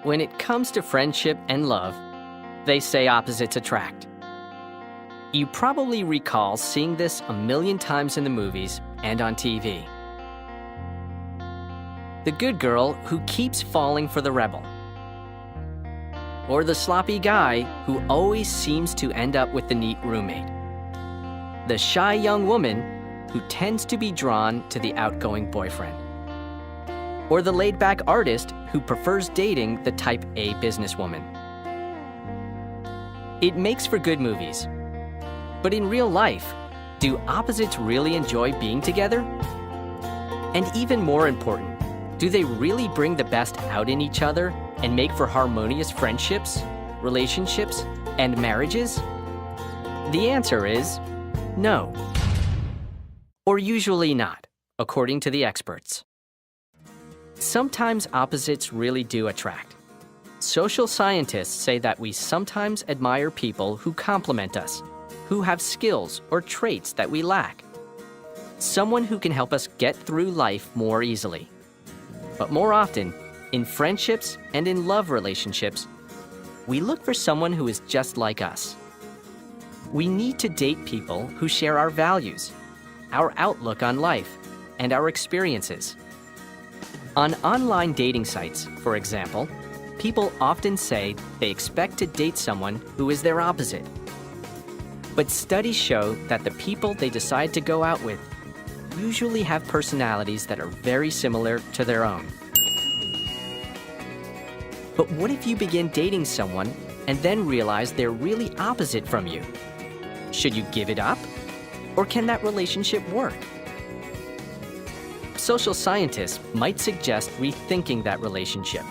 When it comes to friendship and love, they say opposites attract. You probably recall seeing this a million times in the movies and on TV. The good girl who keeps falling for the rebel. Or the sloppy guy who always seems to end up with the neat roommate. The shy young woman who tends to be drawn to the outgoing boyfriend. Or the laid-back artist who prefers dating the type A businesswoman. It makes for good movies. But in real life, do opposites really enjoy being together? And even more important, do they really bring the best out in each other and make for harmonious friendships, relationships, and marriages? The answer is no. Or usually not, according to the experts. Sometimes opposites really do attract. Social scientists say that we sometimes admire people who complement us, who have skills or traits that we lack. Someone who can help us get through life more easily. But more often, in friendships and in love relationships, we look for someone who is just like us. We need to date people who share our values, our outlook on life, and our experiences. On online dating sites, for example, people often say they expect to date someone who is their opposite. But studies show that the people they decide to go out with usually have personalities that are very similar to their own. But what if you begin dating someone and then realize they're really opposite from you? Should you give it up? Or can that relationship work? Social scientists might suggest rethinking that relationship,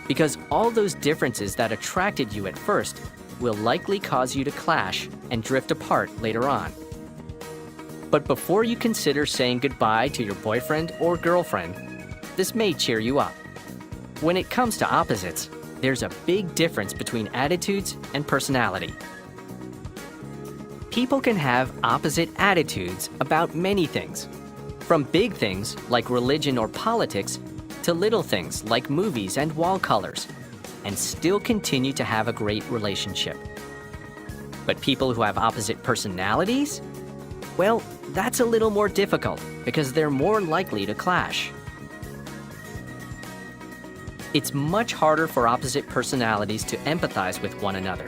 because all those differences that attracted you at first will likely cause you to clash and drift apart later on. But before you consider saying goodbye to your boyfriend or girlfriend, this may cheer you up. When it comes to opposites, there's a big difference between attitudes and personality. People can have opposite attitudes about many things, from big things like religion or politics to little things like movies and wall colors, and still continue to have a great relationship. But people who have opposite personalities? Well, that's a little more difficult because they're more likely to clash. It's much harder for opposite personalities to empathize with one another,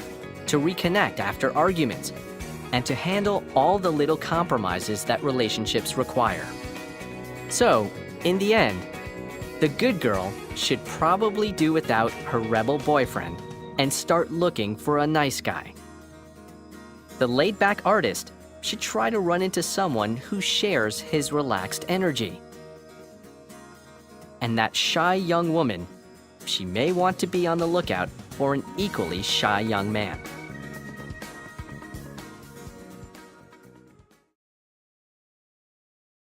to reconnect after arguments, and to handle all the little compromises that relationships require. So, in the end, the good girl should probably do without her rebel boyfriend and start looking for a nice guy. The laid-back artist should try to run into someone who shares his relaxed energy. And that shy young woman, she may want to be on the lookout for an equally shy young man.